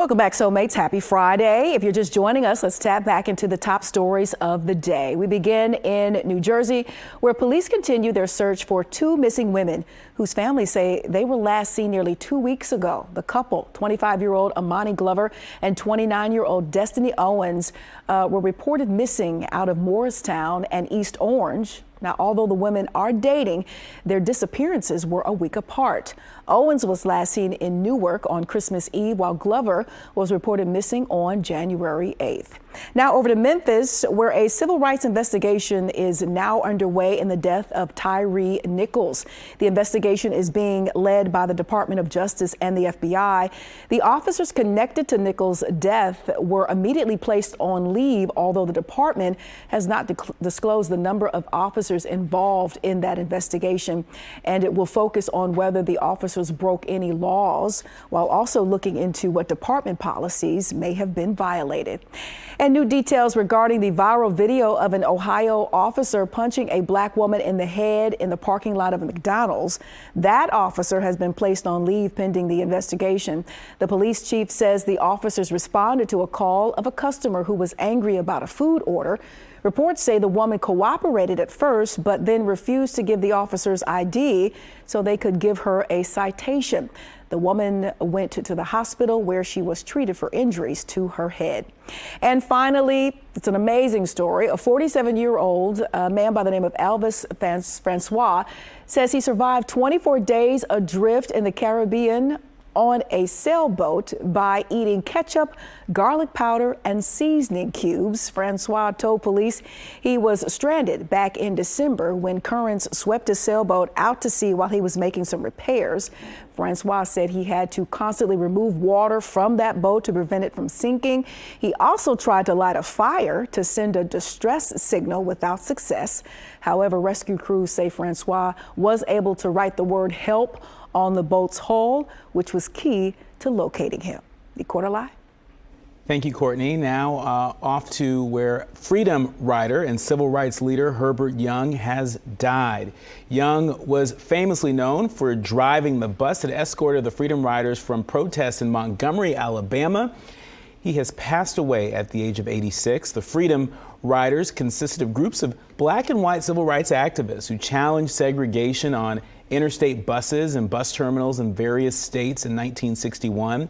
Welcome back, Soulmates. Happy Friday. If you're just joining us, let's tap back into the top stories of the day. We begin in New Jersey, where police continue their search for two missing women whose families say they were last seen nearly 2 weeks ago. The couple, 25-year-old Amani Glover and 29-year-old Destiny Owens, were reported missing out of Morristown and East Orange. Now, although the women are dating, their disappearances were a week apart. Owens was last seen in Newark on Christmas Eve, while Glover was reported missing on January 8th. Now over to Memphis, where a civil rights investigation is now underway in the death of Tyree Nichols. The investigation is being led by the Department of Justice and the FBI. The officers connected to Nichols' death were immediately placed on leave, although the department has not disclosed the number of officers involved in that investigation, and it will focus on whether the officers broke any laws, while also looking into what department policies may have been violated. And new details regarding the viral video of an Ohio officer punching a black woman in the head in the parking lot of a McDonald's. That officer has been placed on leave pending the investigation. The police chief says the officers responded to a call of a customer who was angry about a food order. Reports say the woman cooperated at first, but then refused to give the officers ID so they could give her a citation. The woman went to the hospital where she was treated for injuries to her head. And finally, it's an amazing story. A 47-year-old man by the name of Elvis Francois says he survived 24 days adrift in the Caribbean on a sailboat by eating ketchup, garlic powder, and seasoning cubes. Francois told police he was stranded back in December when currents swept his sailboat out to sea while he was making some repairs. Francois said he had to constantly remove water from that boat to prevent it from sinking. He also tried to light a fire to send a distress signal without success. However, rescue crews say Francois was able to write the word help on the boat's hull, which was key to locating him. Nicola. Thank you, Courtney. Now off to where freedom rider and civil rights leader Herbert Young has died. Young was famously known for driving the bus that escorted the freedom riders from protests in Montgomery, Alabama. He has passed away at the age of 86. The Freedom Riders consisted of groups of black and white civil rights activists who challenged segregation on interstate buses and bus terminals in various states in 1961.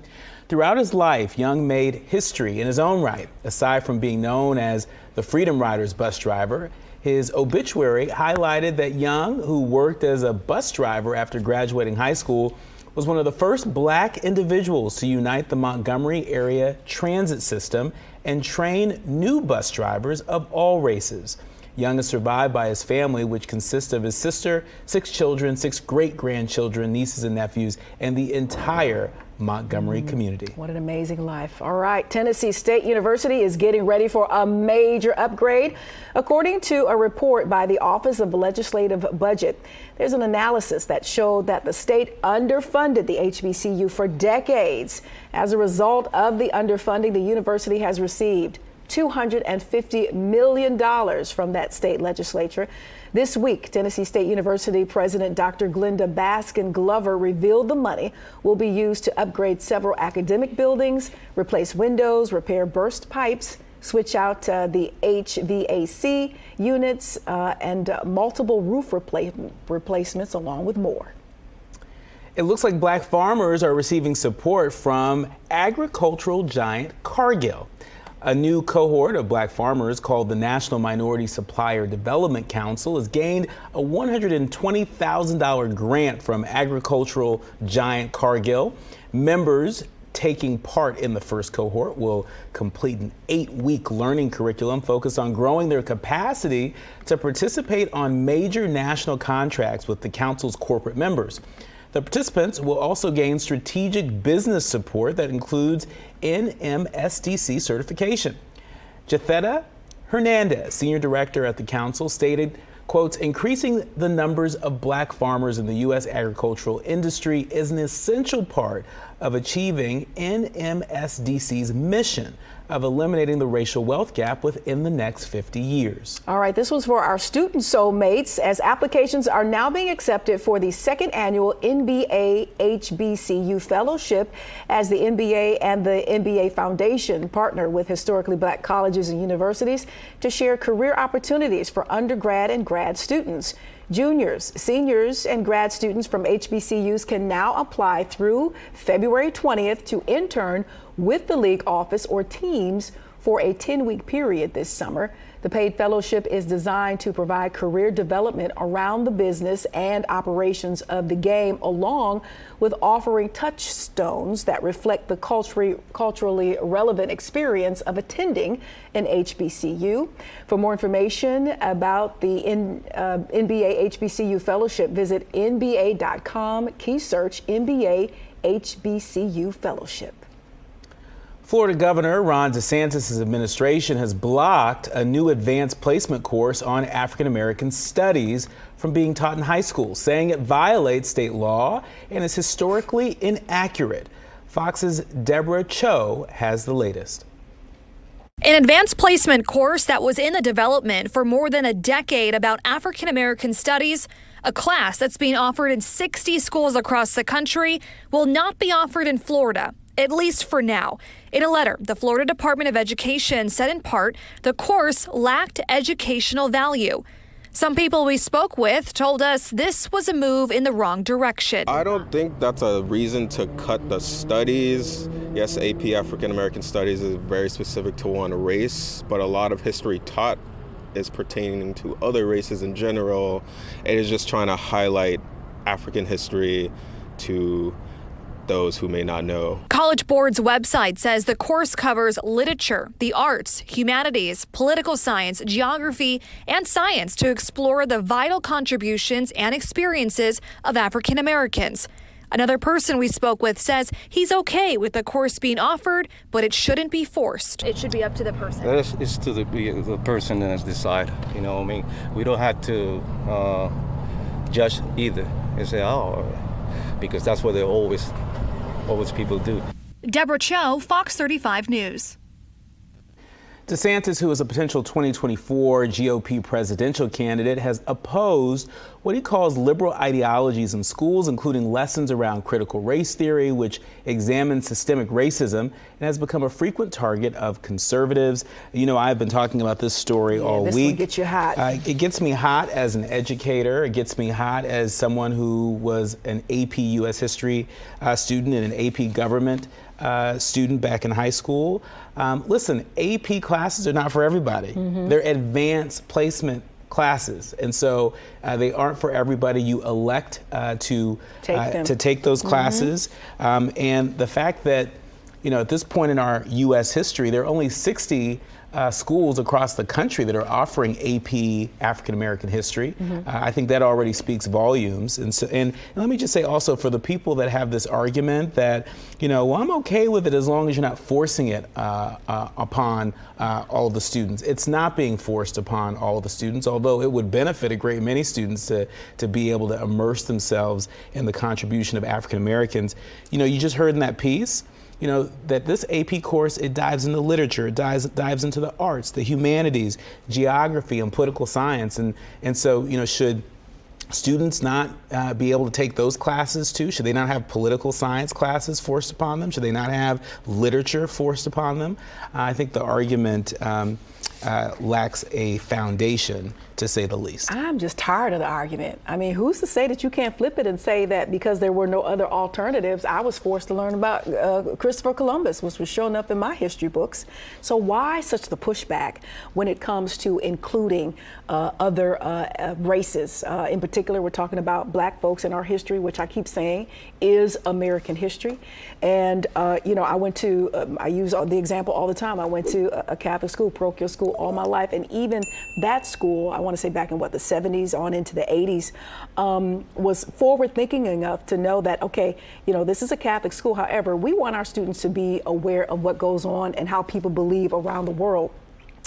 Throughout his life, Young made history in his own right. Aside from being known as the Freedom Riders bus driver, his obituary highlighted that Young, who worked as a bus driver after graduating high school, was one of the first black individuals to unite the Montgomery area transit system and train new bus drivers of all races. Young is survived by his family, which consists of his sister, 6 children, 6 great-grandchildren, nieces and nephews, and the entire Montgomery community. What an amazing life. All right, Tennessee State University is getting ready for a major upgrade. According to a report by the Office of Legislative Budget, there's an analysis that showed that the state underfunded the HBCU for decades. As a result of the underfunding, the university has received $250 million from that state legislature. This week, Tennessee State University President Dr. Glenda Baskin Glover revealed the money will be used to upgrade several academic buildings, replace windows, repair burst pipes, switch out the HVAC units, and multiple roof replacements, along with more. It looks like black farmers are receiving support from agricultural giant Cargill. A new cohort of black farmers called the National Minority Supplier Development Council has gained a $120,000 grant from agricultural giant Cargill. Members taking part in the first cohort will complete an 8-week learning curriculum focused on growing their capacity to participate on major national contracts with the council's corporate members. The participants will also gain strategic business support that includes NMSDC certification. Jetheta Hernandez, senior director at the council, stated, quotes, increasing the numbers of black farmers in the U.S. agricultural industry is an essential part of achieving NMSDC's mission of eliminating the racial wealth gap within the next 50 years. All right, this was for our student soulmates, as applications are now being accepted for the second annual NBA HBCU Fellowship, as the NBA and the NBA Foundation partner with historically black colleges and universities to share career opportunities for undergrad and grad students. Juniors, seniors, and grad students from HBCUs can now apply through February 20th to intern with the league office or teams for a 10-week period this summer. The paid fellowship is designed to provide career development around the business and operations of the game, along with offering touchstones that reflect the culturally relevant experience of attending an HBCU. For more information about the NBA HBCU Fellowship, visit nba.com, key search NBA HBCU Fellowship. Florida Governor Ron DeSantis' administration has blocked a new advanced placement course on African American studies from being taught in high school, saying it violates state law and is historically inaccurate. Fox's Deborah Cho has the latest. An advanced placement course that was in the development for more than a decade about African American studies, a class that's being offered in 60 schools across the country, will not be offered in Florida, at least for now. In a letter, the Florida Department of Education said in part the course lacked educational value. Some people we spoke with told us this was a move in the wrong direction. I don't think that's a reason to cut the studies. Yes, AP African American Studies is very specific to one race, but a lot of history taught is pertaining to other races in general. It is just trying to highlight African history to those who may not know. College Board's website says the course covers literature, the arts, humanities, political science, geography, and science to explore the vital contributions and experiences of African Americans. Another person we spoke with says he's okay with the course being offered, but it shouldn't be forced. It should be up to the person. It's to the person that decide. You know, I mean, we don't have to judge either and say, oh, because that's what they always people do. Deborah Cho, Fox 35 News. DeSantis, who is a potential 2024 GOP presidential candidate, has opposed what he calls liberal ideologies in schools, including lessons around critical race theory, which examines systemic racism, and has become a frequent target of conservatives. You know, I've been talking about this story all this week. One gets you hot. It gets me hot as an educator. It gets me hot as someone who was an AP U.S. history student and an AP government student back in high school. Listen, AP classes are not for everybody. They're advanced placement classes, and so they aren't for everybody. You elect to take those classes, and the fact that, you know, at this point in our U.S. history, there are only 60 schools across the country that are offering AP African American history. I think that already speaks volumes. And so, and let me just say also, for the people that have this argument that, you know, well, I'm okay with it as long as you're not forcing it upon all of the students. It's not being forced upon all of the students, although it would benefit a great many students to be able to immerse themselves in the contribution of African Americans. You know, you just heard in that piece, you know, that this AP course, it dives into literature, it dives into the arts, the humanities, geography, and political science. And so, you know, should students not be able to take those classes too? Should they not have political science classes forced upon them? Should they not have literature forced upon them? I think the argument lacks a foundation, to say the least. I'm just tired of the argument. I mean, who's to say that you can't flip it and say that because there were no other alternatives, I was forced to learn about Christopher Columbus, which was showing up in my history books. So why such the pushback when it comes to including other races? In particular, we're talking about black folks in our history, which I keep saying is American history. And, you know, I use the example all the time. I went to a Catholic school, parochial school all my life. And even that school, I want to say back in the 70s on into the 80s, was forward thinking enough to know that, okay, you know, this is a Catholic school. However, we want our students to be aware of what goes on and how people believe around the world.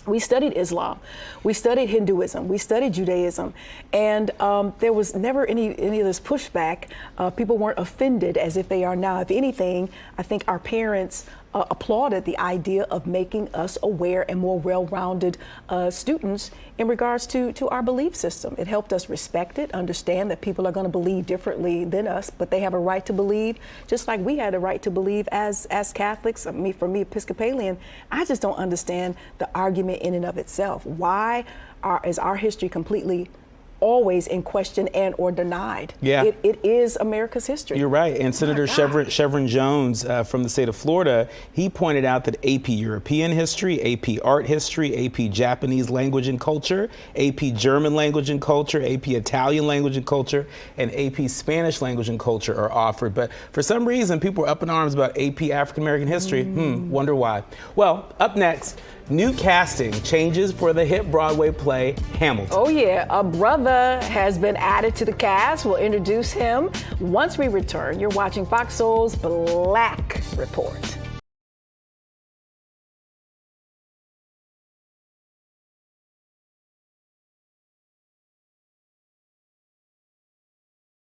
We studied Islam, we studied Hinduism, we studied Judaism, and there was never any of this pushback. People weren't offended as if they are now. If anything, I think our parents applauded the idea of making us aware and more well-rounded students in regards to our belief system. It helped us respect it, understand that people are going to believe differently than us, but they have a right to believe, just like we had a right to believe as Catholics. For me, Episcopalian, I just don't understand the argument in and of itself. Why is our history completely always in question and or denied? Yeah. It is America's history. You're right. And Senator Chevron Jones from the state of Florida, he pointed out that AP European history, AP art history, AP Japanese language and culture, AP German language and culture, AP Italian language and culture, and AP Spanish language and culture are offered. But for some reason, people are up in arms about AP African American history. Wonder why. Well, up next, new casting changes for the hit Broadway play Hamilton. Oh yeah, a brother has been added to the cast. We'll introduce him once we return. You're watching Fox Soul's Black Report.